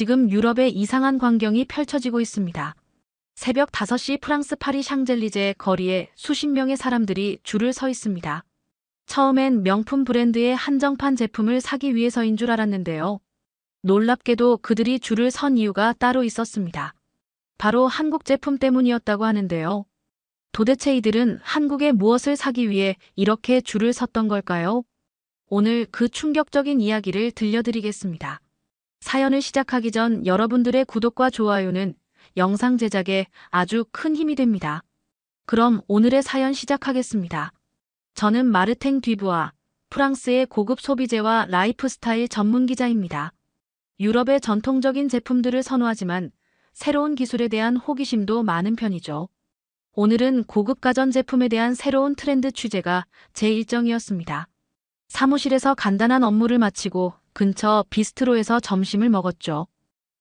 지금 유럽에 이상한 광경이 펼쳐지고 있습니다. 새벽 5시 프랑스 파리 샹젤리제 거리에 수십 명의 사람들이 줄을 서 있습니다. 처음엔 명품 브랜드의 한정판 제품을 사기 위해서인 줄 알았는데요. 놀랍게도 그들이 줄을 선 이유가 따로 있었습니다. 바로 한국 제품 때문이었다고 하는데요. 도대체 이들은 한국에 무엇을 사기 위해 이렇게 줄을 섰던 걸까요? 오늘 그 충격적인 이야기를 들려드리겠습니다. 사연을 시작하기 전 여러분들의 구독과 좋아요는 영상 제작에 아주 큰 힘이 됩니다. 그럼 오늘의 사연 시작하겠습니다. 저는 마르탱 듀부아, 프랑스의 고급 소비재와 라이프스타일 전문 기자입니다. 유럽의 전통적인 제품들을 선호하지만 새로운 기술에 대한 호기심도 많은 편이죠. 오늘은 고급 가전제품에 대한 새로운 트렌드 취재가 제 일정이었습니다. 사무실에서 간단한 업무를 마치고 근처 비스트로에서 점심을 먹었죠.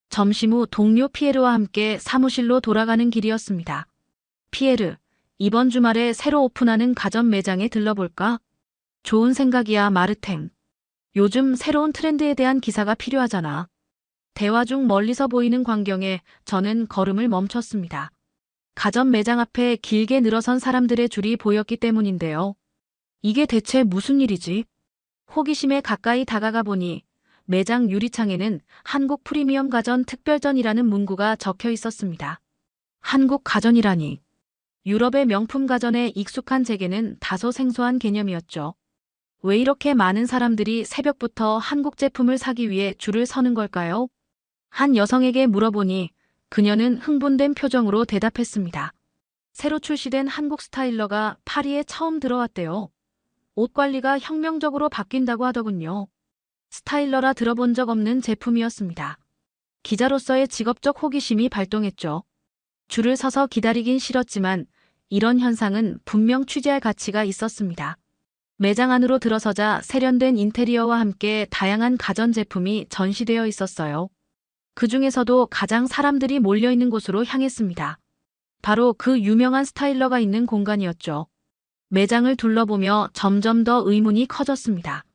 점심 후 동료 피에르와 함께 사무실로 돌아가는 길이었습니다. 피에르, 이번 주말에 새로 오픈하는 가전 매장에 들러볼까? 좋은 생각이야, 마르탱. 요즘 새로운 트렌드에 대한 기사가 필요하잖아. 대화 중 멀리서 보이는 광경에 저는 걸음을 멈췄습니다. 가전 매장 앞에 길게 늘어선 사람들의 줄이 보였기 때문인데요. 이게 대체 무슨 일이지? 호기심에 가까이 다가가 보니 매장 유리창에는 한국 프리미엄 가전 특별전이라는 문구가 적혀 있었습니다. 한국 가전이라니. 유럽의 명품 가전에 익숙한 제게는 다소 생소한 개념이었죠. 왜 이렇게 많은 사람들이 새벽부터 한국 제품을 사기 위해 줄을 서는 걸까요? 한 여성에게 물어보니 그녀는 흥분된 표정으로 대답했습니다. 새로 출시된 한국 스타일러가 파리에 처음 들어왔대요. 옷 관리가 혁명적으로 바뀐다고 하더군요. 스타일러라 들어본 적 없는 제품이었습니다. 기자로서의 직업적 호기심이 발동했죠. 줄을 서서 기다리긴 싫었지만 이런 현상은 분명 취재할 가치가 있었습니다. 매장 안으로 들어서자 세련된 인테리어와 함께 다양한 가전제품이 전시되어 있었어요. 그 중에서도 가장 사람들이 몰려있는 곳으로 향했습니다. 바로 그 유명한 스타일러가 있는 공간이었죠. 매장을 둘러보며 점점 더 의문이 커졌습니다.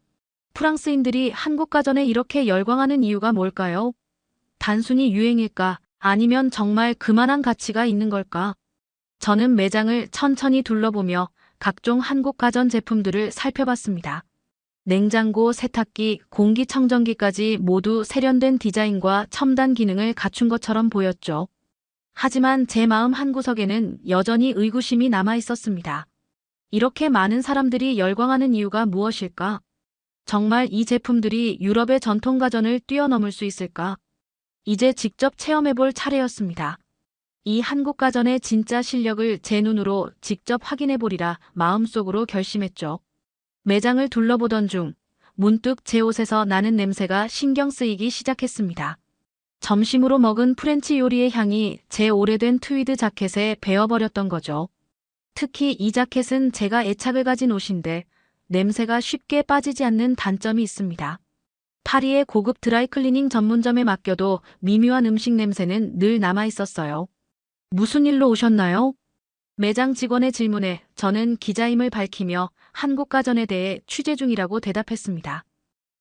프랑스인들이 한국 가전에 이렇게 열광하는 이유가 뭘까요? 단순히 유행일까? 아니면 정말 그만한 가치가 있는 걸까? 저는 매장을 천천히 둘러보며 각종 한국 가전 제품들을 살펴봤습니다. 냉장고, 세탁기, 공기청정기까지 모두 세련된 디자인과 첨단 기능을 갖춘 것처럼 보였죠. 하지만 제 마음 한구석에는 여전히 의구심이 남아 있었습니다. 이렇게 많은 사람들이 열광하는 이유가 무엇일까? 정말 이 제품들이 유럽의 전통 가전을 뛰어넘을 수 있을까? 이제 직접 체험해볼 차례였습니다. 이 한국 가전의 진짜 실력을 제 눈으로 직접 확인해보리라 마음속으로 결심했죠. 매장을 둘러보던 중 문득 제 옷에서 나는 냄새가 신경 쓰이기 시작했습니다. 점심으로 먹은 프렌치 요리의 향이 제 오래된 트위드 자켓에 배어버렸던 거죠. 특히 이 자켓은 제가 애착을 가진 옷인데 냄새가 쉽게 빠지지 않는 단점이 있습니다. 파리의 고급 드라이클리닝 전문점에 맡겨도 미묘한 음식 냄새는 늘 남아 있었어요. 무슨 일로 오셨나요? 매장 직원의 질문에 저는 기자임을 밝히며 한국 가전에 대해 취재 중이라고 대답했습니다.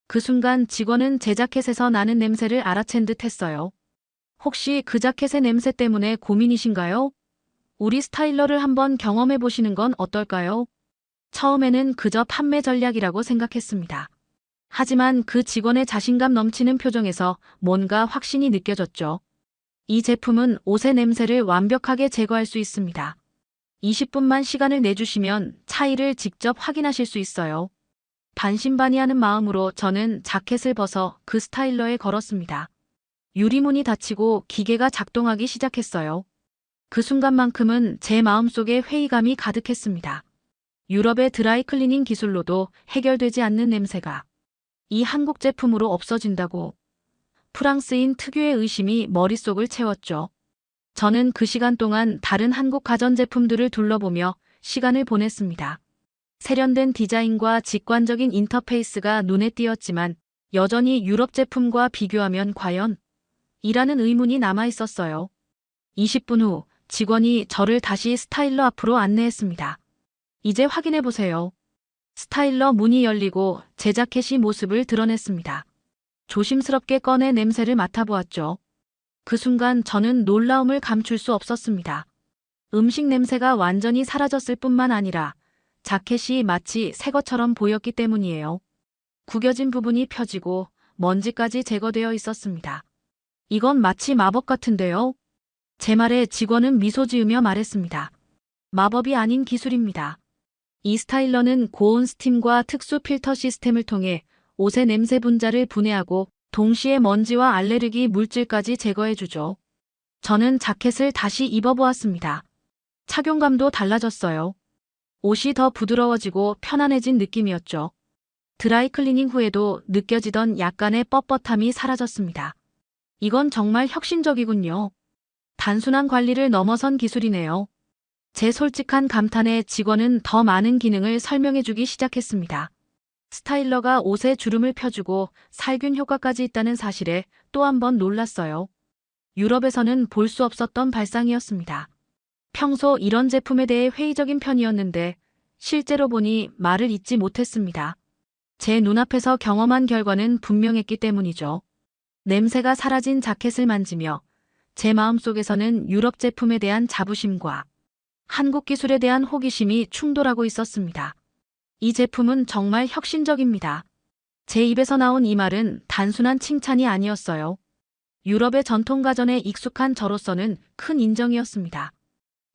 그 순간 직원은 제 자켓에서 나는 냄새를 알아챈 듯 했어요. 혹시 그 자켓의 냄새 때문에 고민이신가요? 우리 스타일러를 한번 경험해 보시는 건 어떨까요? 처음에는 그저 판매 전략이라고 생각했습니다. 하지만 그 직원의 자신감 넘치는 표정에서 뭔가 확신이 느껴졌죠. 이 제품은 옷의 냄새를 완벽하게 제거할 수 있습니다. 20분만 시간을 내주시면 차이를 직접 확인하실 수 있어요. 반신반의하는 마음으로 저는 자켓을 벗어 그 스타일러에 걸었습니다. 유리문이 닫히고 기계가 작동하기 시작했어요. 그 순간만큼은 제 마음속에 회의감이 가득했습니다. 유럽의 드라이클리닝 기술로도 해결되지 않는 냄새가 이 한국 제품으로 없어진다고. 프랑스인 특유의 의심이 머릿속을 채웠죠. 저는 그 시간 동안 다른 한국 가전제품들을 둘러보며 시간을 보냈습니다. 세련된 디자인과 직관적인 인터페이스가 눈에 띄었지만 여전히 유럽 제품과 비교하면 과연? 이라는 의문이 남아 있었어요. 20분 후 직원이 저를 다시 스타일러 앞으로 안내했습니다. 이제 확인해 보세요. 스타일러 문이 열리고 제 자켓이 모습을 드러냈습니다. 조심스럽게 꺼내 냄새를 맡아보았죠. 그 순간 저는 놀라움을 감출 수 없었습니다. 음식 냄새가 완전히 사라졌을 뿐만 아니라 자켓이 마치 새 것처럼 보였기 때문이에요. 구겨진 부분이 펴지고 먼지까지 제거되어 있었습니다. 이건 마치 마법 같은데요? 제 말에 직원은 미소 지으며 말했습니다. 마법이 아닌 기술입니다. 이 스타일러는 고온 스팀과 특수 필터 시스템을 통해 옷의 냄새 분자를 분해하고 동시에 먼지와 알레르기 물질까지 제거해주죠. 저는 자켓을 다시 입어보았습니다. 착용감도 달라졌어요. 옷이 더 부드러워지고 편안해진 느낌이었죠. 드라이 클리닝 후에도 느껴지던 약간의 뻣뻣함이 사라졌습니다. 이건 정말 혁신적이군요. 단순한 관리를 넘어선 기술이네요. 제 솔직한 감탄에 직원은 더 많은 기능을 설명해주기 시작했습니다. 스타일러가 옷에 주름을 펴주고 살균 효과까지 있다는 사실에 또 한 번 놀랐어요. 유럽에서는 볼 수 없었던 발상이었습니다. 평소 이런 제품에 대해 회의적인 편이었는데 실제로 보니 말을 잇지 못했습니다. 제 눈앞에서 경험한 결과는 분명했기 때문이죠. 냄새가 사라진 자켓을 만지며 제 마음속에서는 유럽 제품에 대한 자부심과 한국 기술에 대한 호기심이 충돌하고 있었습니다. 이 제품은 정말 혁신적입니다. 제 입에서 나온 이 말은 단순한 칭찬이 아니었어요. 유럽의 전통 가전에 익숙한 저로서는 큰 인정이었습니다.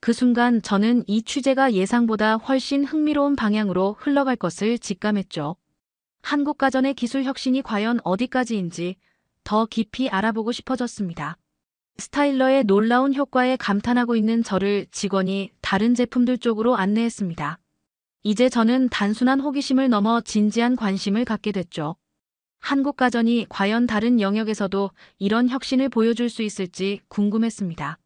그 순간 저는 이 취재가 예상보다 훨씬 흥미로운 방향으로 흘러갈 것을 직감했죠. 한국 가전의 기술 혁신이 과연 어디까지인지 더 깊이 알아보고 싶어졌습니다. 스타일러의 놀라운 효과에 감탄하고 있는 저를 직원이 다른 제품들 쪽으로 안내했습니다. 이제 저는 단순한 호기심을 넘어 진지한 관심을 갖게 됐죠. 한국 가전이 과연 다른 영역에서도 이런 혁신을 보여줄 수 있을지 궁금했습니다.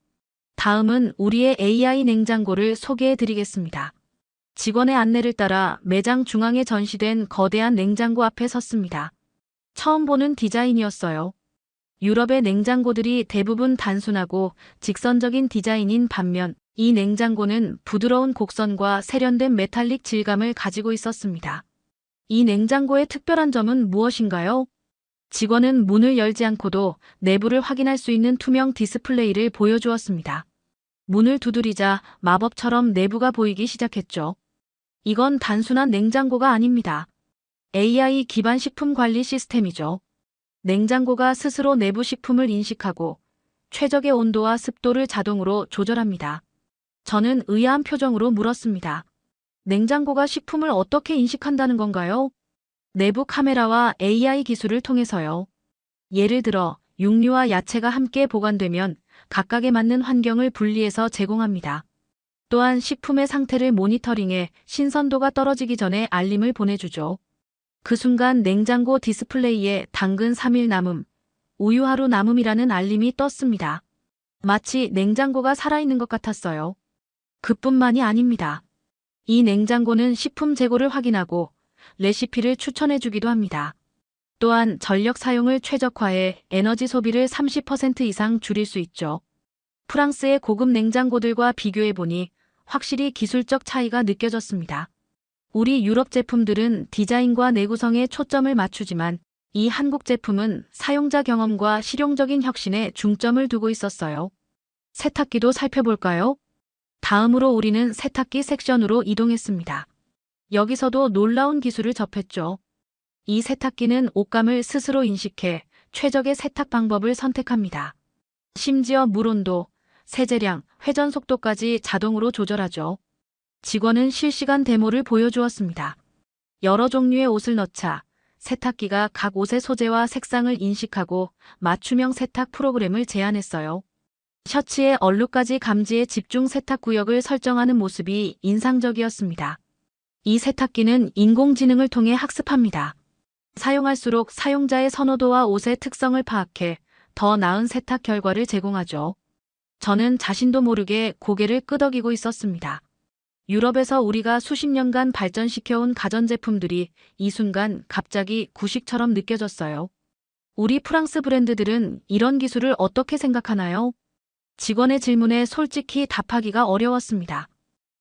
다음은 우리의 AI 냉장고를 소개해 드리겠습니다. 직원의 안내를 따라 매장 중앙에 전시된 거대한 냉장고 앞에 섰습니다. 처음 보는 디자인이었어요. 유럽의 냉장고들이 대부분 단순하고 직선적인 디자인인 반면 이 냉장고는 부드러운 곡선과 세련된 메탈릭 질감을 가지고 있었습니다. 이 냉장고의 특별한 점은 무엇인가요? 직원은 문을 열지 않고도 내부를 확인할 수 있는 투명 디스플레이를 보여주었습니다. 문을 두드리자 마법처럼 내부가 보이기 시작했죠. 이건 단순한 냉장고가 아닙니다. AI 기반 식품 관리 시스템이죠. 냉장고가 스스로 내부 식품을 인식하고 최적의 온도와 습도를 자동으로 조절합니다. 저는 의아한 표정으로 물었습니다. 냉장고가 식품을 어떻게 인식한다는 건가요? 내부 카메라와 AI 기술을 통해서요. 예를 들어 육류와 야채가 함께 보관되면 각각에 맞는 환경을 분리해서 제공합니다. 또한 식품의 상태를 모니터링해 신선도가 떨어지기 전에 알림을 보내주죠. 그 순간 냉장고 디스플레이에 당근 3일 남음, 우유 하루 남음이라는 알림이 떴습니다. 마치 냉장고가 살아있는 것 같았어요. 그뿐만이 아닙니다. 이 냉장고는 식품 재고를 확인하고 레시피를 추천해주기도 합니다. 또한 전력 사용을 최적화해 에너지 소비를 30% 이상 줄일 수 있죠. 프랑스의 고급 냉장고들과 비교해보니 확실히 기술적 차이가 느껴졌습니다. 우리 유럽 제품들은 디자인과 내구성에 초점을 맞추지만 이 한국 제품은 사용자 경험과 실용적인 혁신에 중점을 두고 있었어요. 세탁기도 살펴볼까요? 다음으로 우리는 세탁기 섹션으로 이동했습니다. 여기서도 놀라운 기술을 접했죠. 이 세탁기는 옷감을 스스로 인식해 최적의 세탁 방법을 선택합니다. 심지어 물 온도, 세제량, 회전 속도까지 자동으로 조절하죠. 직원은 실시간 데모를 보여주었습니다. 여러 종류의 옷을 넣자 세탁기가 각 옷의 소재와 색상을 인식하고 맞춤형 세탁 프로그램을 제안했어요. 셔츠의 얼룩까지 감지해 집중 세탁 구역을 설정하는 모습이 인상적이었습니다. 이 세탁기는 인공지능을 통해 학습합니다. 사용할수록 사용자의 선호도와 옷의 특성을 파악해 더 나은 세탁 결과를 제공하죠. 저는 자신도 모르게 고개를 끄덕이고 있었습니다. 유럽에서 우리가 수십 년간 발전시켜온 가전제품들이 이 순간 갑자기 구식처럼 느껴졌어요. 우리 프랑스 브랜드들은 이런 기술을 어떻게 생각하나요? 직원의 질문에 솔직히 답하기가 어려웠습니다.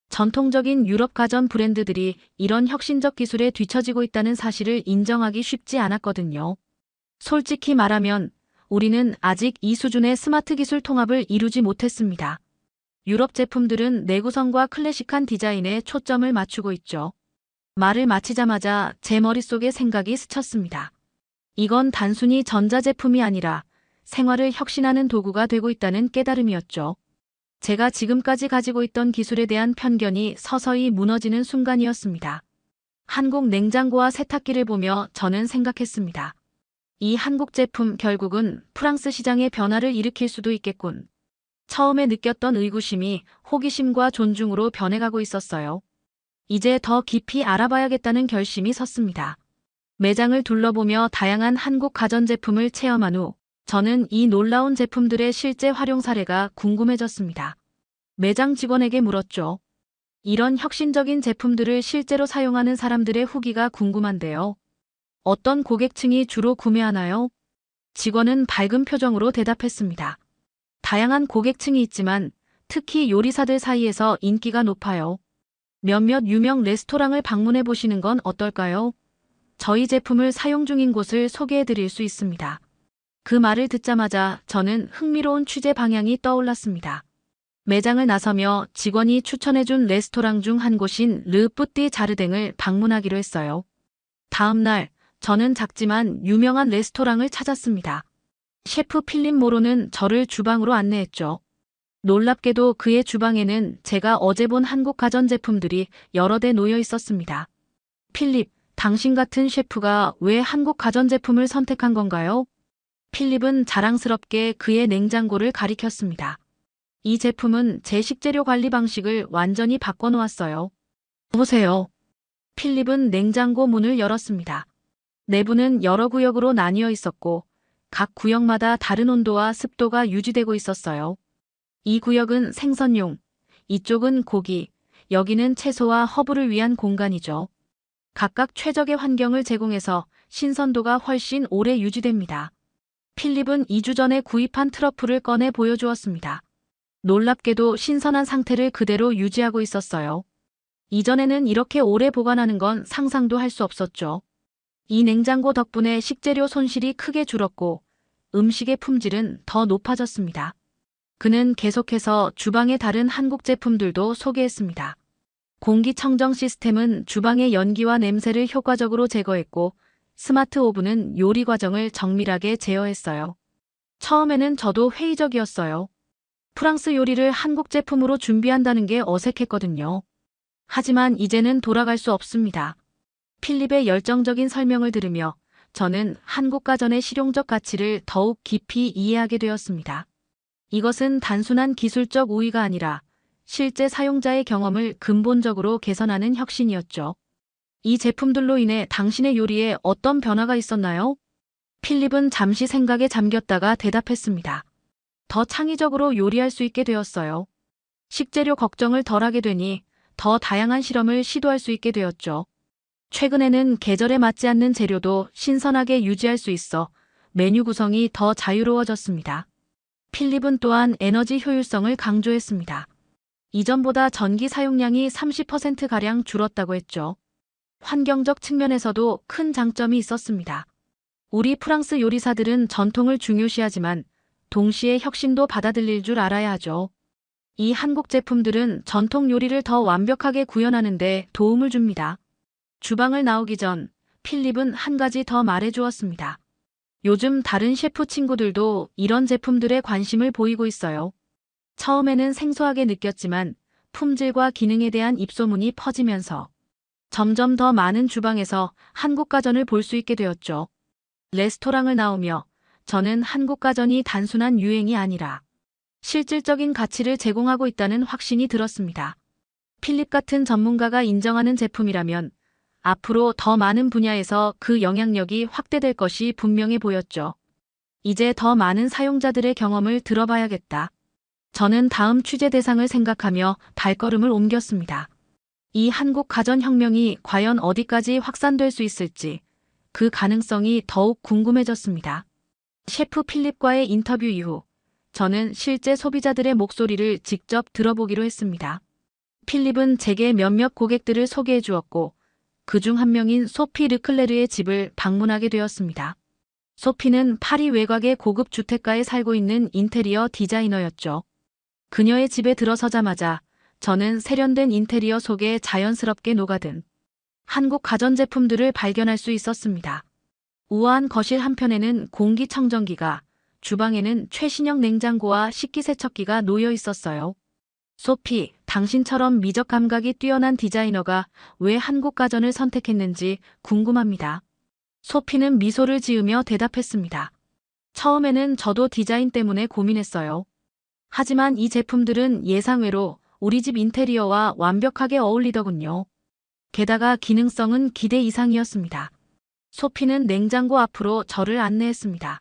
전통적인 유럽 가전 브랜드들이 이런 혁신적 기술에 뒤처지고 있다는 사실을 인정하기 쉽지 않았거든요. 솔직히 말하면 우리는 아직 이 수준의 스마트 기술 통합을 이루지 못했습니다. 유럽 제품들은 내구성과 클래식한 디자인에 초점을 맞추고 있죠. 말을 마치자마자 제 머릿속에 생각이 스쳤습니다. 이건 단순히 전자제품이 아니라 생활을 혁신하는 도구가 되고 있다는 깨달음이었죠. 제가 지금까지 가지고 있던 기술에 대한 편견이 서서히 무너지는 순간이었습니다. 한국 냉장고와 세탁기를 보며 저는 생각했습니다. 이 한국 제품 결국은 프랑스 시장의 변화를 일으킬 수도 있겠군. 처음에 느꼈던 의구심이 호기심과 존중으로 변해가고 있었어요. 이제 더 깊이 알아봐야겠다는 결심이 섰습니다. 매장을 둘러보며 다양한 한국 가전제품을 체험한 후 저는 이 놀라운 제품들의 실제 활용 사례가 궁금해졌습니다. 매장 직원에게 물었죠. 이런 혁신적인 제품들을 실제로 사용하는 사람들의 후기가 궁금한데요. 어떤 고객층이 주로 구매하나요? 직원은 밝은 표정으로 대답했습니다. 다양한 고객층이 있지만 특히 요리사들 사이에서 인기가 높아요. 몇몇 유명 레스토랑을 방문해 보시는 건 어떨까요? 저희 제품을 사용 중인 곳을 소개해 드릴 수 있습니다. 그 말을 듣자마자 저는 흥미로운 취재 방향이 떠올랐습니다. 매장을 나서며 직원이 추천해준 레스토랑 중 한 곳인 르 뿌띠 자르댕을 방문하기로 했어요. 다음 날 저는 작지만 유명한 레스토랑을 찾았습니다. 셰프 필립 모로는 저를 주방으로 안내했죠. 놀랍게도 그의 주방에는 제가 어제 본 한국 가전제품들이 여러 대 놓여 있었습니다. 필립, 당신 같은 셰프가 왜 한국 가전제품을 선택한 건가요? 필립은 자랑스럽게 그의 냉장고를 가리켰습니다. 이 제품은 제 식재료 관리 방식을 완전히 바꿔놓았어요. 보세요. 필립은 냉장고 문을 열었습니다. 내부는 여러 구역으로 나뉘어 있었고 각 구역마다 다른 온도와 습도가 유지되고 있었어요. 이 구역은 생선용, 이쪽은 고기, 여기는 채소와 허브를 위한 공간이죠. 각각 최적의 환경을 제공해서 신선도가 훨씬 오래 유지됩니다. 필립은 2주 전에 구입한 트러플을 꺼내 보여주었습니다. 놀랍게도 신선한 상태를 그대로 유지하고 있었어요. 이전에는 이렇게 오래 보관하는 건 상상도 할 수 없었죠. 이 냉장고 덕분에 식재료 손실이 크게 줄었고 음식의 품질은 더 높아졌습니다. 그는 계속해서 주방의 다른 한국 제품들도 소개했습니다. 공기청정 시스템은 주방의 연기와 냄새를 효과적으로 제거했고 스마트 오븐은 요리 과정을 정밀하게 제어했어요. 처음에는 저도 회의적이었어요. 프랑스 요리를 한국 제품으로 준비한다는 게 어색했거든요. 하지만 이제는 돌아갈 수 없습니다. 필립의 열정적인 설명을 들으며 저는 한국 가전의 실용적 가치를 더욱 깊이 이해하게 되었습니다. 이것은 단순한 기술적 우위가 아니라 실제 사용자의 경험을 근본적으로 개선하는 혁신이었죠. 이 제품들로 인해 당신의 요리에 어떤 변화가 있었나요? 필립은 잠시 생각에 잠겼다가 대답했습니다. 더 창의적으로 요리할 수 있게 되었어요. 식재료 걱정을 덜하게 되니 더 다양한 실험을 시도할 수 있게 되었죠. 최근에는 계절에 맞지 않는 재료도 신선하게 유지할 수 있어 메뉴 구성이 더 자유로워졌습니다. 필립은 또한 에너지 효율성을 강조했습니다. 이전보다 전기 사용량이 30%가량 줄었다고 했죠. 환경적 측면에서도 큰 장점이 있었습니다. 우리 프랑스 요리사들은 전통을 중요시하지만 동시에 혁신도 받아들일 줄 알아야 하죠. 이 한국 제품들은 전통 요리를 더 완벽하게 구현하는 데 도움을 줍니다. 주방을 나오기 전 필립은 한 가지 더 말해주었습니다. 요즘 다른 셰프 친구들도 이런 제품들에 관심을 보이고 있어요. 처음에는 생소하게 느꼈지만 품질과 기능에 대한 입소문이 퍼지면서 점점 더 많은 주방에서 한국 가전을 볼 수 있게 되었죠. 레스토랑을 나오며 저는 한국 가전이 단순한 유행이 아니라 실질적인 가치를 제공하고 있다는 확신이 들었습니다. 필립 같은 전문가가 인정하는 제품이라면 앞으로 더 많은 분야에서 그 영향력이 확대될 것이 분명해 보였죠. 이제 더 많은 사용자들의 경험을 들어봐야겠다. 저는 다음 취재 대상을 생각하며 발걸음을 옮겼습니다. 이 한국 가전혁명이 과연 어디까지 확산될 수 있을지 그 가능성이 더욱 궁금해졌습니다. 셰프 필립과의 인터뷰 이후 저는 실제 소비자들의 목소리를 직접 들어보기로 했습니다. 필립은 제게 몇몇 고객들을 소개해 주었고 그중 한 명인 소피 르클레르의 집을 방문하게 되었습니다. 소피는 파리 외곽의 고급 주택가에 살고 있는 인테리어 디자이너였죠. 그녀의 집에 들어서자마자 저는 세련된 인테리어 속에 자연스럽게 녹아든 한국 가전제품들을 발견할 수 있었습니다. 우아한 거실 한편에는 공기청정기가, 주방에는 최신형 냉장고와 식기세척기가 놓여 있었어요. 소피, 당신처럼 미적 감각이 뛰어난 디자이너가 왜 한국 가전을 선택했는지 궁금합니다. 소피는 미소를 지으며 대답했습니다. 처음에는 저도 디자인 때문에 고민했어요. 하지만 이 제품들은 예상외로 우리 집 인테리어와 완벽하게 어울리더군요. 게다가 기능성은 기대 이상이었습니다. 소피는 냉장고 앞으로 저를 안내했습니다.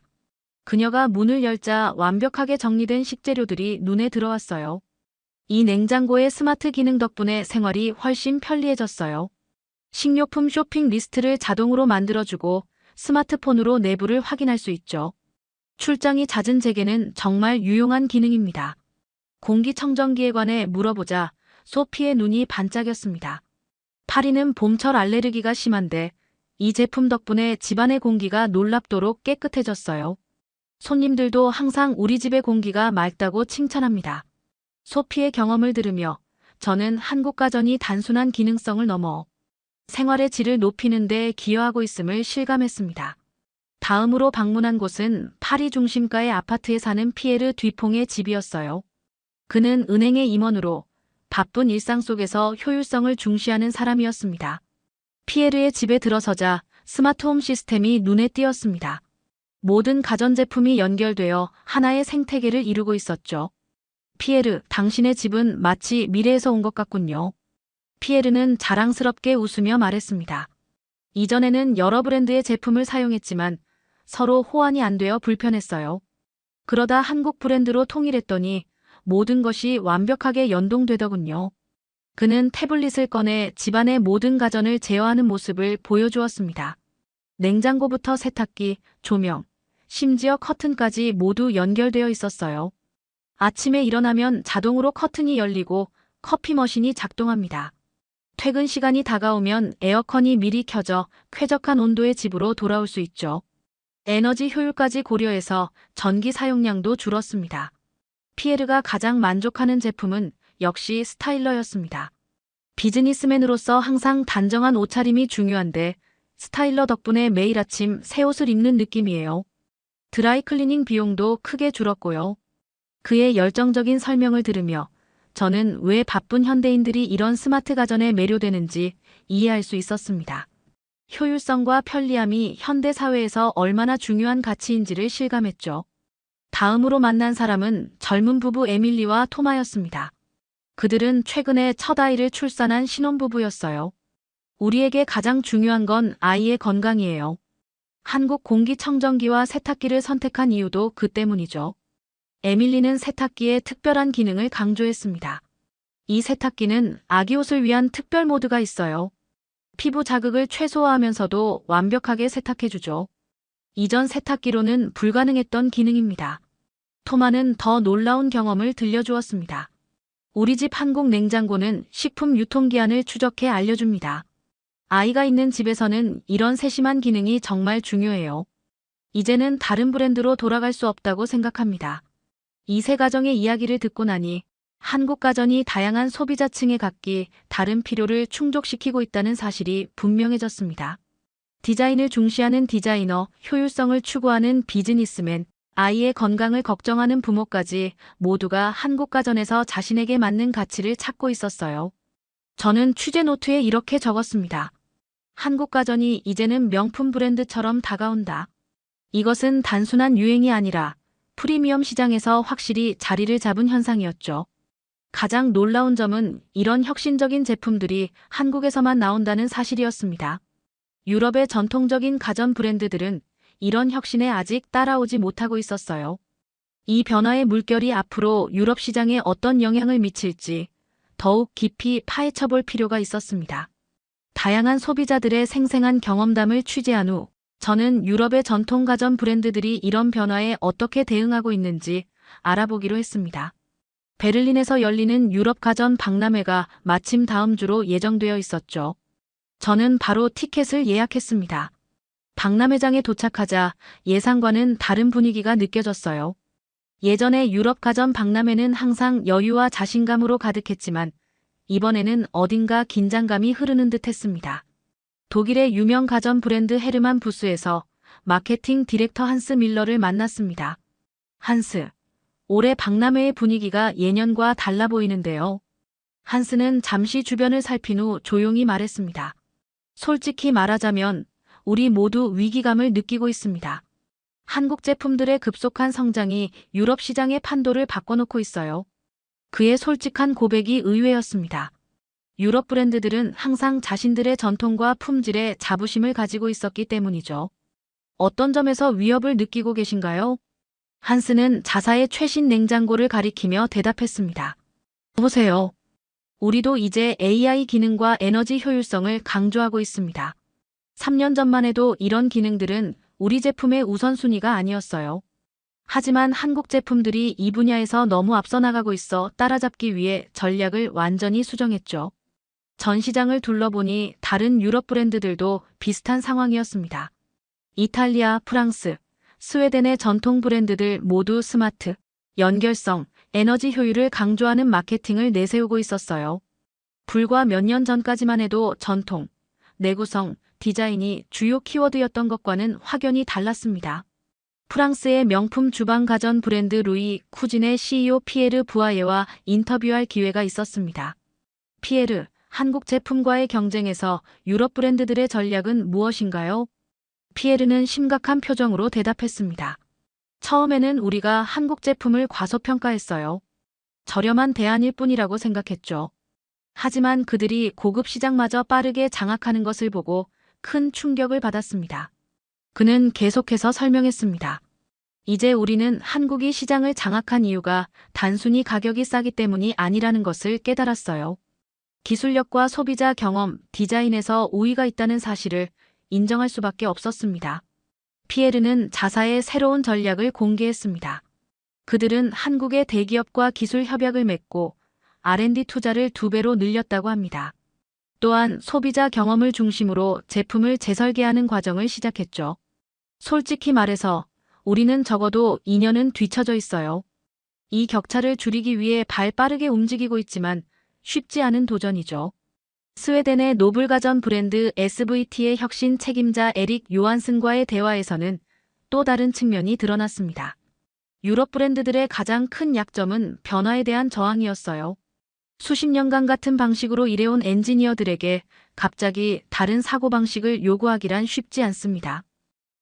그녀가 문을 열자 완벽하게 정리된 식재료들이 눈에 들어왔어요. 이 냉장고의 스마트 기능 덕분에 생활이 훨씬 편리해졌어요. 식료품 쇼핑 리스트를 자동으로 만들어주고 스마트폰으로 내부를 확인할 수 있죠. 출장이 잦은 제게는 정말 유용한 기능입니다. 공기청정기에 관해 물어보자 소피의 눈이 반짝였습니다. 파리는 봄철 알레르기가 심한데 이 제품 덕분에 집안의 공기가 놀랍도록 깨끗해졌어요. 손님들도 항상 우리 집의 공기가 맑다고 칭찬합니다. 소피의 경험을 들으며 저는 한국 가전이 단순한 기능성을 넘어 생활의 질을 높이는 데 기여하고 있음을 실감했습니다. 다음으로 방문한 곳은 파리 중심가의 아파트에 사는 피에르 듀퐁의 집이었어요. 그는 은행의 임원으로 바쁜 일상 속에서 효율성을 중시하는 사람이었습니다. 피에르의 집에 들어서자 스마트홈 시스템이 눈에 띄었습니다. 모든 가전제품이 연결되어 하나의 생태계를 이루고 있었죠. 피에르, 당신의 집은 마치 미래에서 온 것 같군요. 피에르는 자랑스럽게 웃으며 말했습니다. 이전에는 여러 브랜드의 제품을 사용했지만 서로 호환이 안 되어 불편했어요. 그러다 한국 브랜드로 통일했더니 모든 것이 완벽하게 연동되더군요. 그는 태블릿을 꺼내 집안의 모든 가전을 제어하는 모습을 보여주었습니다. 냉장고부터 세탁기, 조명, 심지어 커튼까지 모두 연결되어 있었어요. 아침에 일어나면 자동으로 커튼이 열리고 커피 머신이 작동합니다. 퇴근 시간이 다가오면 에어컨이 미리 켜져 쾌적한 온도의 집으로 돌아올 수 있죠. 에너지 효율까지 고려해서 전기 사용량도 줄었습니다. 피에르가 가장 만족하는 제품은 역시 스타일러였습니다. 비즈니스맨으로서 항상 단정한 옷차림이 중요한데 스타일러 덕분에 매일 아침 새 옷을 입는 느낌이에요. 드라이클리닝 비용도 크게 줄었고요. 그의 열정적인 설명을 들으며 저는 왜 바쁜 현대인들이 이런 스마트 가전에 매료되는지 이해할 수 있었습니다. 효율성과 편리함이 현대 사회에서 얼마나 중요한 가치인지를 실감했죠. 다음으로 만난 사람은 젊은 부부 에밀리와 토마였습니다. 그들은 최근에 첫 아이를 출산한 신혼부부였어요. 우리에게 가장 중요한 건 아이의 건강이에요. 한국 공기청정기와 세탁기를 선택한 이유도 그 때문이죠. 에밀리는 세탁기의 특별한 기능을 강조했습니다. 이 세탁기는 아기 옷을 위한 특별 모드가 있어요. 피부 자극을 최소화하면서도 완벽하게 세탁해주죠. 이전 세탁기로는 불가능했던 기능입니다. 토마는 더 놀라운 경험을 들려주었습니다. 우리 집 한국 냉장고는 식품 유통기한을 추적해 알려줍니다. 아이가 있는 집에서는 이런 세심한 기능이 정말 중요해요. 이제는 다른 브랜드로 돌아갈 수 없다고 생각합니다. 이 세 가정의 이야기를 듣고 나니 한국 가전이 다양한 소비자층의 각기 다른 필요를 충족시키고 있다는 사실이 분명해졌습니다. 디자인을 중시하는 디자이너, 효율성을 추구하는 비즈니스맨, 아이의 건강을 걱정하는 부모까지 모두가 한국 가전에서 자신에게 맞는 가치를 찾고 있었어요. 저는 취재 노트에 이렇게 적었습니다. 한국 가전이 이제는 명품 브랜드처럼 다가온다. 이것은 단순한 유행이 아니라 프리미엄 시장에서 확실히 자리를 잡은 현상이었죠. 가장 놀라운 점은 이런 혁신적인 제품들이 한국에서만 나온다는 사실이었습니다. 유럽의 전통적인 가전 브랜드들은 이런 혁신에 아직 따라오지 못하고 있었어요. 이 변화의 물결이 앞으로 유럽 시장에 어떤 영향을 미칠지 더욱 깊이 파헤쳐볼 필요가 있었습니다. 다양한 소비자들의 생생한 경험담을 취재한 후 저는 유럽의 전통 가전 브랜드들이 이런 변화에 어떻게 대응하고 있는지 알아보기로 했습니다. 베를린에서 열리는 유럽 가전 박람회가 마침 다음 주로 예정되어 있었죠. 저는 바로 티켓을 예약했습니다. 박람회장에 도착하자 예상과는 다른 분위기가 느껴졌어요. 예전에 유럽 가전 박람회는 항상 여유와 자신감으로 가득했지만 이번에는 어딘가 긴장감이 흐르는 듯 했습니다. 독일의 유명 가전 브랜드 헤르만 부스에서 마케팅 디렉터 한스 밀러를 만났습니다. 한스, 올해 박람회의 분위기가 예년과 달라 보이는데요. 한스는 잠시 주변을 살핀 후 조용히 말했습니다. 솔직히 말하자면 우리 모두 위기감을 느끼고 있습니다. 한국 제품들의 급속한 성장이 유럽 시장의 판도를 바꿔놓고 있어요. 그의 솔직한 고백이 의외였습니다. 유럽 브랜드들은 항상 자신들의 전통과 품질에 자부심을 가지고 있었기 때문이죠. 어떤 점에서 위협을 느끼고 계신가요? 한스는 자사의 최신 냉장고를 가리키며 대답했습니다. 보세요. 우리도 이제 AI 기능과 에너지 효율성을 강조하고 있습니다. 3년 전만 해도 이런 기능들은 우리 제품의 우선순위가 아니었어요. 하지만 한국 제품들이 이 분야에서 너무 앞서 나가고 있어 따라잡기 위해 전략을 완전히 수정했죠. 전 시장을 둘러보니 다른 유럽 브랜드들도 비슷한 상황이었습니다. 이탈리아, 프랑스, 스웨덴의 전통 브랜드들 모두 스마트, 연결성, 에너지 효율을 강조하는 마케팅을 내세우고 있었어요. 불과 몇 년 전까지만 해도 전통, 내구성, 디자인이 주요 키워드였던 것과는 확연히 달랐습니다. 프랑스의 명품 주방 가전 브랜드 루이 쿠진의 CEO 피에르 부아예와 인터뷰할 기회가 있었습니다. 피에르, 한국 제품과의 경쟁에서 유럽 브랜드들의 전략은 무엇인가요? 피에르는 심각한 표정으로 대답했습니다. 처음에는 우리가 한국 제품을 과소평가했어요. 저렴한 대안일 뿐이라고 생각했죠. 하지만 그들이 고급 시장마저 빠르게 장악하는 것을 보고 큰 충격을 받았습니다. 그는 계속해서 설명했습니다. 이제 우리는 한국이 시장을 장악한 이유가 단순히 가격이 싸기 때문이 아니라는 것을 깨달았어요. 기술력과 소비자 경험, 디자인에서 우위가 있다는 사실을 인정할 수밖에 없었습니다. 피에르는 자사의 새로운 전략을 공개했습니다. 그들은 한국의 대기업과 기술 협약을 맺고 R&D 투자를 2배로 늘렸다고 합니다. 또한 소비자 경험을 중심으로 제품을 재설계하는 과정을 시작했죠. 솔직히 말해서 우리는 적어도 2년은 뒤처져 있어요. 이 격차를 줄이기 위해 발 빠르게 움직이고 있지만 쉽지 않은 도전이죠. 스웨덴의 노블 가전 브랜드 SVT의 혁신 책임자 에릭 요한슨과의 대화에서는 또 다른 측면이 드러났습니다. 유럽 브랜드들의 가장 큰 약점은 변화에 대한 저항이었어요. 수십 년간 같은 방식으로 일해온 엔지니어들에게 갑자기 다른 사고방식을 요구하기란 쉽지 않습니다.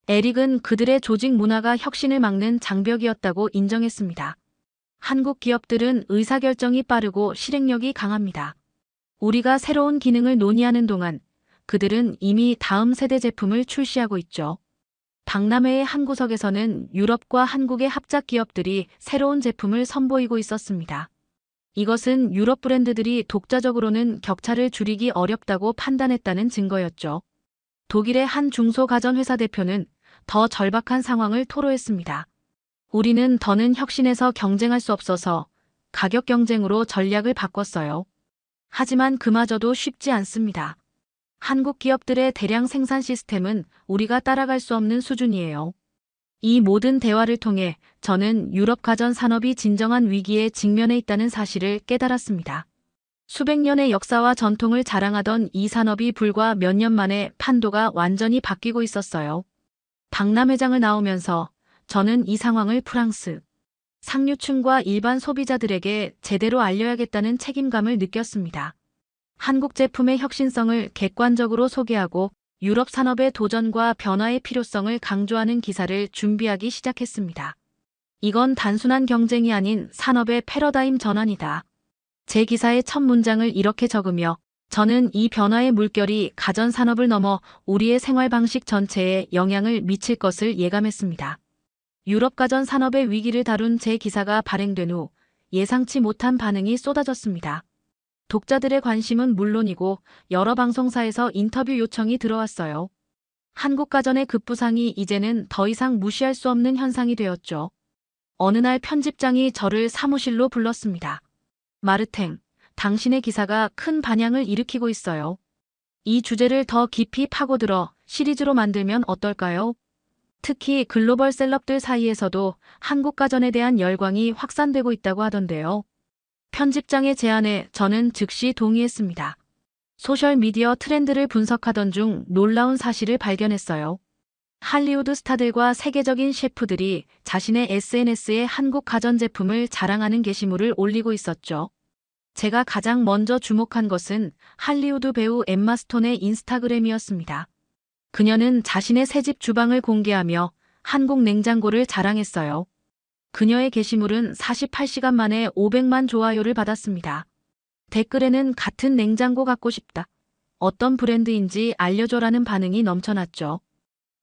에릭은 그들의 조직 문화가 혁신을 막는 장벽이었다고 인정했습니다. 한국 기업들은 의사결정이 빠르고 실행력이 강합니다. 우리가 새로운 기능을 논의하는 동안 그들은 이미 다음 세대 제품을 출시하고 있죠. 박람회의 한 구석에서는 유럽과 한국의 합작 기업들이 새로운 제품을 선보이고 있었습니다. 이것은 유럽 브랜드들이 독자적으로는 격차를 줄이기 어렵다고 판단했다는 증거였죠. 독일의 한 중소가전회사 대표는 더 절박한 상황을 토로했습니다. 우리는 더는 혁신에서 경쟁할 수 없어서 가격 경쟁으로 전략을 바꿨어요. 하지만 그마저도 쉽지 않습니다. 한국 기업들의 대량 생산 시스템은 우리가 따라갈 수 없는 수준이에요. 이 모든 대화를 통해 저는 유럽 가전 산업이 진정한 위기에 직면해 있다는 사실을 깨달았습니다. 수백 년의 역사와 전통을 자랑하던 이 산업이 불과 몇 년 만에 판도가 완전히 바뀌고 있었어요. 박람회장을 나오면서 저는 이 상황을 프랑스 상류층과 일반 소비자들에게 제대로 알려야겠다는 책임감을 느꼈습니다. 한국 제품의 혁신성을 객관적으로 소개하고 유럽 산업의 도전과 변화의 필요성을 강조하는 기사를 준비하기 시작했습니다. 이건 단순한 경쟁이 아닌 산업의 패러다임 전환이다. 제 기사의 첫 문장을 이렇게 적으며 저는 이 변화의 물결이 가전 산업을 넘어 우리의 생활 방식 전체에 영향을 미칠 것을 예감했습니다. 유럽 가전 산업의 위기를 다룬 제 기사가 발행된 후 예상치 못한 반응이 쏟아졌습니다. 독자들의 관심은 물론이고 여러 방송사에서 인터뷰 요청이 들어왔어요. 한국 가전의 급부상이 이제는 더 이상 무시할 수 없는 현상이 되었죠. 어느 날 편집장이 저를 사무실로 불렀습니다. 마르탱, 당신의 기사가 큰 반향을 일으키고 있어요. 이 주제를 더 깊이 파고들어 시리즈로 만들면 어떨까요? 특히 글로벌 셀럽들 사이에서도 한국 가전에 대한 열광이 확산되고 있다고 하던데요. 편집장의 제안에 저는 즉시 동의했습니다. 소셜미디어 트렌드를 분석하던 중 놀라운 사실을 발견했어요. 할리우드 스타들과 세계적인 셰프들이 자신의 SNS에 한국 가전제품을 자랑하는 게시물을 올리고 있었죠. 제가 가장 먼저 주목한 것은 할리우드 배우 엠마 스톤의 인스타그램이었습니다. 그녀는 자신의 새집 주방을 공개하며 한국 냉장고를 자랑했어요. 그녀의 게시물은 48시간 만에 500만 좋아요를 받았습니다. 댓글에는 같은 냉장고 갖고 싶다. 어떤 브랜드인지 알려줘라는 반응이 넘쳐났죠.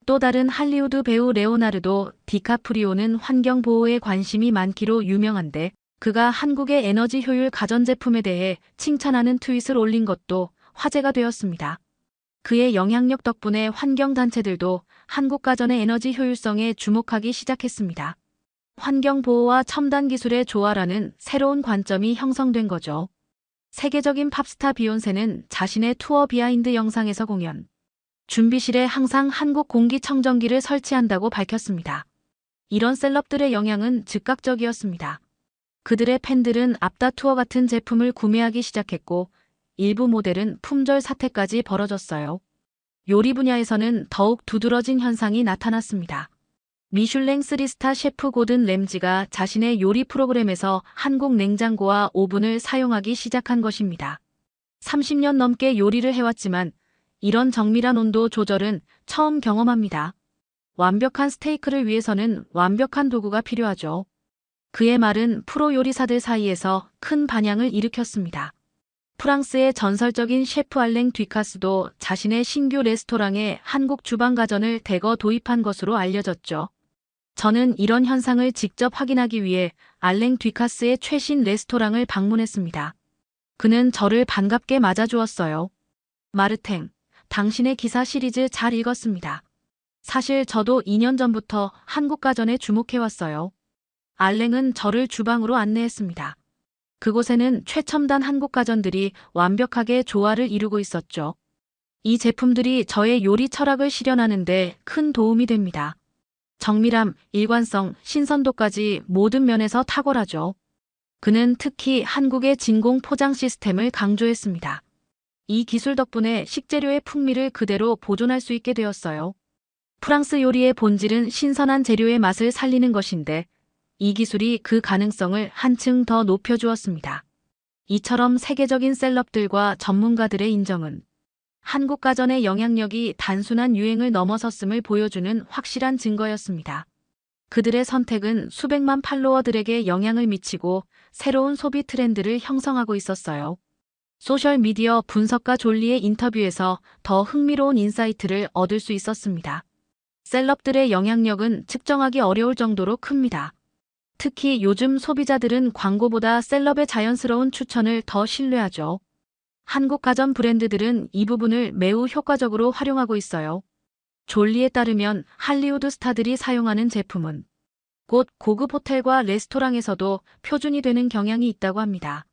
또 다른 할리우드 배우 레오나르도 디카프리오는 환경보호에 관심이 많기로 유명한데 그가 한국의 에너지 효율 가전제품에 대해 칭찬하는 트윗을 올린 것도 화제가 되었습니다. 그의 영향력 덕분에 환경단체들도 한국 가전의 에너지 효율성에 주목하기 시작했습니다. 환경보호와 첨단 기술의 조화라는 새로운 관점이 형성된 거죠. 세계적인 팝스타 비욘세는 자신의 투어 비하인드 영상에서 공연 준비실에 항상 한국 공기청정기를 설치한다고 밝혔습니다. 이런 셀럽들의 영향은 즉각적이었습니다. 그들의 팬들은 앞다투어 같은 제품을 구매하기 시작했고 일부 모델은 품절 사태까지 벌어졌어요. 요리 분야에서는 더욱 두드러진 현상이 나타났습니다. 미슐랭 3스타 셰프 고든 램지가 자신의 요리 프로그램에서 한국 냉장고와 오븐을 사용하기 시작한 것입니다. 30년 넘게 요리를 해왔지만 이런 정밀한 온도 조절은 처음 경험합니다. 완벽한 스테이크를 위해서는 완벽한 도구가 필요하죠. 그의 말은 프로 요리사들 사이에서 큰 반향을 일으켰습니다. 프랑스의 전설적인 셰프 알랭 듀카스도 자신의 신규 레스토랑에 한국 주방 가전을 대거 도입한 것으로 알려졌죠. 저는 이런 현상을 직접 확인하기 위해 알랭 듀카스의 최신 레스토랑을 방문했습니다. 그는 저를 반갑게 맞아주었어요. 마르탱, 당신의 기사 시리즈 잘 읽었습니다. 사실 저도 2년 전부터 한국 가전에 주목해왔어요. 알랭은 저를 주방으로 안내했습니다. 그곳에는 최첨단 한국 가전들이 완벽하게 조화를 이루고 있었죠. 이 제품들이 저의 요리 철학을 실현하는 데 큰 도움이 됩니다. 정밀함, 일관성, 신선도까지 모든 면에서 탁월하죠. 그는 특히 한국의 진공 포장 시스템을 강조했습니다. 이 기술 덕분에 식재료의 풍미를 그대로 보존할 수 있게 되었어요. 프랑스 요리의 본질은 신선한 재료의 맛을 살리는 것인데 이 기술이 그 가능성을 한층 더 높여주었습니다. 이처럼 세계적인 셀럽들과 전문가들의 인정은 한국 가전의 영향력이 단순한 유행을 넘어섰음을 보여주는 확실한 증거였습니다. 그들의 선택은 수백만 팔로워들에게 영향을 미치고 새로운 소비 트렌드를 형성하고 있었어요. 소셜미디어 분석가 졸리의 인터뷰에서 더 흥미로운 인사이트를 얻을 수 있었습니다. 셀럽들의 영향력은 측정하기 어려울 정도로 큽니다. 특히 요즘 소비자들은 광고보다 셀럽의 자연스러운 추천을 더 신뢰하죠. 한국 가전 브랜드들은 이 부분을 매우 효과적으로 활용하고 있어요. 졸리에 따르면 할리우드 스타들이 사용하는 제품은 곧 고급 호텔과 레스토랑에서도 표준이 되는 경향이 있다고 합니다.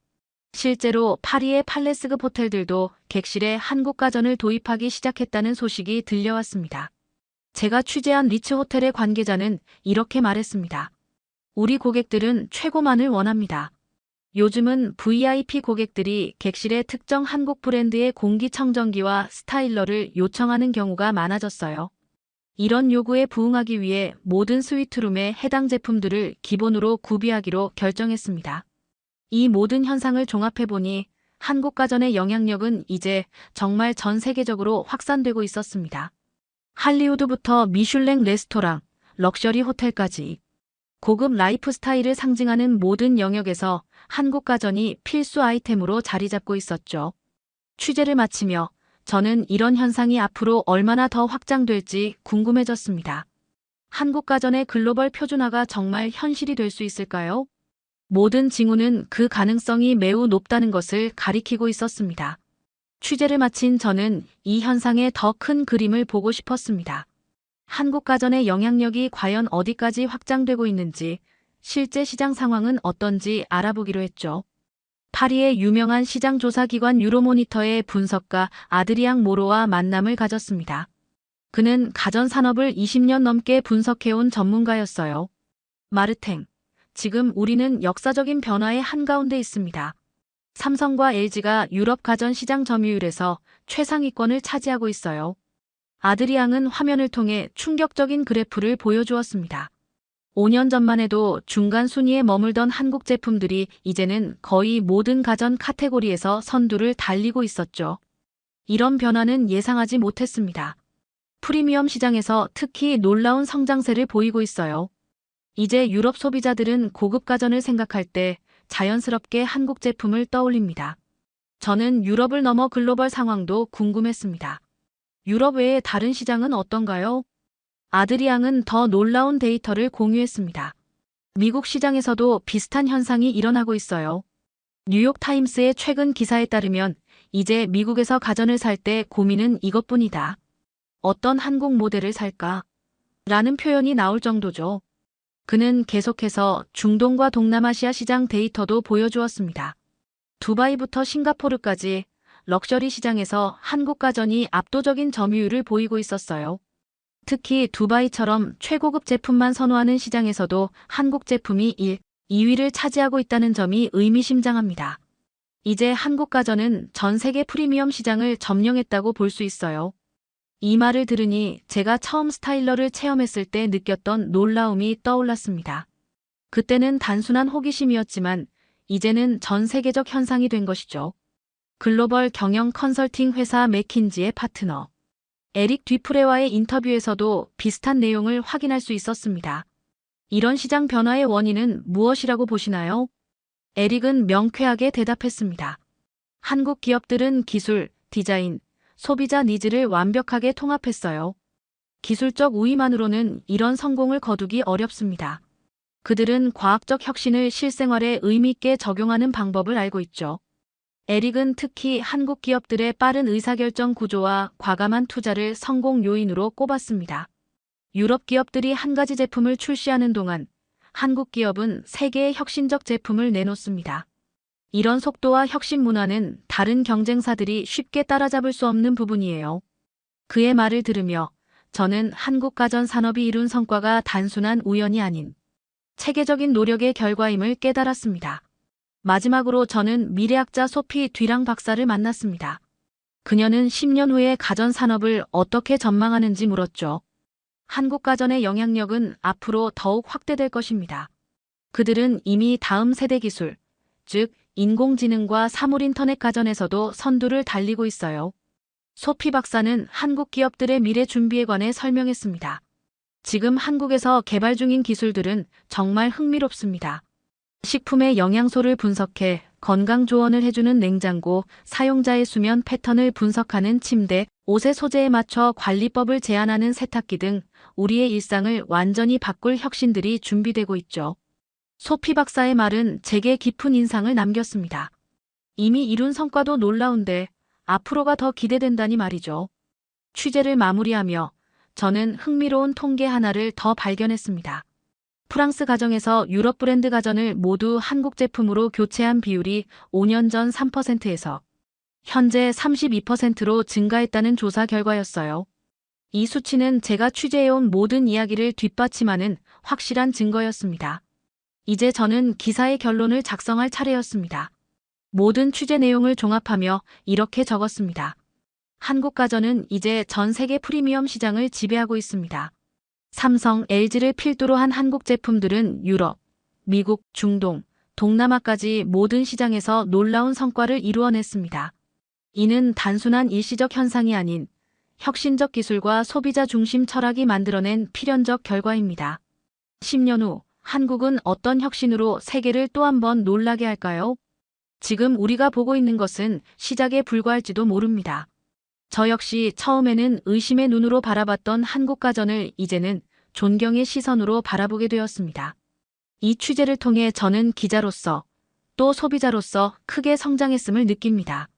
실제로 파리의 팔레스급 호텔들도 객실에 한국 가전을 도입하기 시작했다는 소식이 들려왔습니다. 제가 취재한 리츠 호텔의 관계자는 이렇게 말했습니다. 우리 고객들은 최고만을 원합니다. 요즘은 VIP 고객들이 객실에 특정 한국 브랜드의 공기청정기와 스타일러를 요청하는 경우가 많아졌어요. 이런 요구에 부응하기 위해 모든 스위트룸에 해당 제품들을 기본으로 구비하기로 결정했습니다. 이 모든 현상을 종합해보니 한국 가전의 영향력은 이제 정말 전 세계적으로 확산되고 있었습니다. 할리우드부터 미슐랭 레스토랑, 럭셔리 호텔까지 고급 라이프 스타일을 상징하는 모든 영역에서 한국 가전이 필수 아이템으로 자리 잡고 있었죠. 취재를 마치며 저는 이런 현상이 앞으로 얼마나 더 확장될지 궁금해졌습니다. 한국 가전의 글로벌 표준화가 정말 현실이 될 수 있을까요? 모든 징후는 그 가능성이 매우 높다는 것을 가리키고 있었습니다. 취재를 마친 저는 이 현상의 더 큰 그림을 보고 싶었습니다. 한국 가전의 영향력이 과연 어디까지 확장되고 있는지, 실제 시장 상황은 어떤지 알아보기로 했죠. 파리의 유명한 시장 조사기관 유로모니터의 분석가 아드리앙 모로와 만남을 가졌습니다. 그는 가전산업을 20년 넘게 분석해온 전문가였어요. 마르탱, 지금 우리는 역사적인 변화의 한가운데 있습니다. 삼성과 LG가 유럽 가전 시장 점유율에서 최상위권을 차지하고 있어요. 아드리앙은 화면을 통해 충격적인 그래프를 보여주었습니다. 5년 전만 해도 중간 순위에 머물던 한국 제품들이 이제는 거의 모든 가전 카테고리에서 선두를 달리고 있었죠. 이런 변화는 예상하지 못했습니다. 프리미엄 시장에서 특히 놀라운 성장세를 보이고 있어요. 이제 유럽 소비자들은 고급 가전을 생각할 때 자연스럽게 한국 제품을 떠올립니다. 저는 유럽을 넘어 글로벌 상황도 궁금했습니다. 유럽 외의 다른 시장은 어떤가요? 아드리앙은 더 놀라운 데이터를 공유했습니다. 미국 시장에서도 비슷한 현상이 일어나고 있어요. 뉴욕타임스의 최근 기사에 따르면 이제 미국에서 가전을 살 때 고민은 이것뿐이다. 어떤 한국 모델을 살까? 라는 표현이 나올 정도죠. 그는 계속해서 중동과 동남아시아 시장 데이터도 보여주었습니다. 두바이부터 싱가포르까지 럭셔리 시장에서 한국 가전이 압도적인 점유율을 보이고 있었어요. 특히 두바이처럼 최고급 제품만 선호하는 시장에서도 한국 제품이 1, 2위를 차지하고 있다는 점이 의미심장합니다. 이제 한국 가전은 전 세계 프리미엄 시장을 점령했다고 볼 수 있어요. 이 말을 들으니 제가 처음 스타일러를 체험했을 때 느꼈던 놀라움이 떠올랐습니다. 그때는 단순한 호기심이었지만 이제는 전 세계적 현상이 된 것이죠. 글로벌 경영 컨설팅 회사 맥킨지의 파트너 에릭 뒤프레와의 인터뷰에서도 비슷한 내용을 확인할 수 있었습니다. 이런 시장 변화의 원인은 무엇이라고 보시나요? 에릭은 명쾌하게 대답했습니다. 한국 기업들은 기술, 디자인, 소비자 니즈를 완벽하게 통합했어요. 기술적 우위만으로는 이런 성공을 거두기 어렵습니다. 그들은 과학적 혁신을 실생활에 의미있게 적용하는 방법을 알고 있죠. 에릭은 특히 한국 기업들의 빠른 의사결정 구조와 과감한 투자를 성공 요인으로 꼽았습니다. 유럽 기업들이 한 가지 제품을 출시하는 동안 한국 기업은 3개의 혁신적 제품을 내놓습니다. 이런 속도와 혁신 문화는 다른 경쟁사들이 쉽게 따라잡을 수 없는 부분이에요. 그의 말을 들으며 저는 한국 가전 산업이 이룬 성과가 단순한 우연이 아닌 체계적인 노력의 결과임을 깨달았습니다. 마지막으로 저는 미래학자 소피 뒤랑 박사를 만났습니다. 그녀는 10년 후에 가전 산업을 어떻게 전망하는지 물었죠. 한국 가전의 영향력은 앞으로 더욱 확대될 것입니다. 그들은 이미 다음 세대 기술, 즉 인공지능과 사물인터넷 가전에서도 선두를 달리고 있어요. 소피 박사는 한국 기업들의 미래 준비에 관해 설명했습니다. 지금 한국에서 개발 중인 기술들은 정말 흥미롭습니다. 식품의 영양소를 분석해 건강 조언을 해주는 냉장고, 사용자의 수면 패턴을 분석하는 침대, 옷의 소재에 맞춰 관리법을 제안하는 세탁기 등 우리의 일상을 완전히 바꿀 혁신들이 준비되고 있죠. 소피 박사의 말은 제게 깊은 인상을 남겼습니다. 이미 이룬 성과도 놀라운데 앞으로가 더 기대된다니 말이죠. 취재를 마무리하며 저는 흥미로운 통계 하나를 더 발견했습니다. 프랑스 가정에서 유럽 브랜드 가전을 모두 한국 제품으로 교체한 비율이 5년 전 3%에서 현재 32%로 증가했다는 조사 결과였어요. 이 수치는 제가 취재해온 모든 이야기를 뒷받침하는 확실한 증거였습니다. 이제 저는 기사의 결론을 작성할 차례였습니다. 모든 취재 내용을 종합하며 이렇게 적었습니다. 한국 가전은 이제 전 세계 프리미엄 시장을 지배하고 있습니다. 삼성, LG를 필두로 한 한국 제품들은 유럽, 미국, 중동, 동남아까지 모든 시장에서 놀라운 성과를 이루어냈습니다. 이는 단순한 일시적 현상이 아닌 혁신적 기술과 소비자 중심 철학이 만들어낸 필연적 결과입니다. 10년 후 한국은 어떤 혁신으로 세계를 또 한 번 놀라게 할까요? 지금 우리가 보고 있는 것은 시작에 불과할지도 모릅니다. 저 역시 처음에는 의심의 눈으로 바라봤던 한국 가전을 이제는 존경의 시선으로 바라보게 되었습니다. 이 취재를 통해 저는 기자로서 또 소비자로서 크게 성장했음을 느낍니다.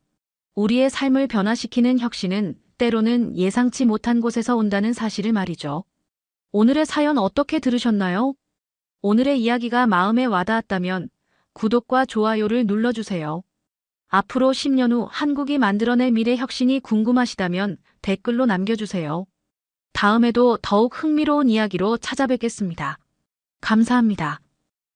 우리의 삶을 변화시키는 혁신은 때로는 예상치 못한 곳에서 온다는 사실을 말이죠. 오늘의 사연 어떻게 들으셨나요? 오늘의 이야기가 마음에 와닿았다면 구독과 좋아요를 눌러주세요. 앞으로 10년 후 한국이 만들어낼 미래 혁신이 궁금하시다면 댓글로 남겨주세요. 다음에도 더욱 흥미로운 이야기로 찾아뵙겠습니다. 감사합니다.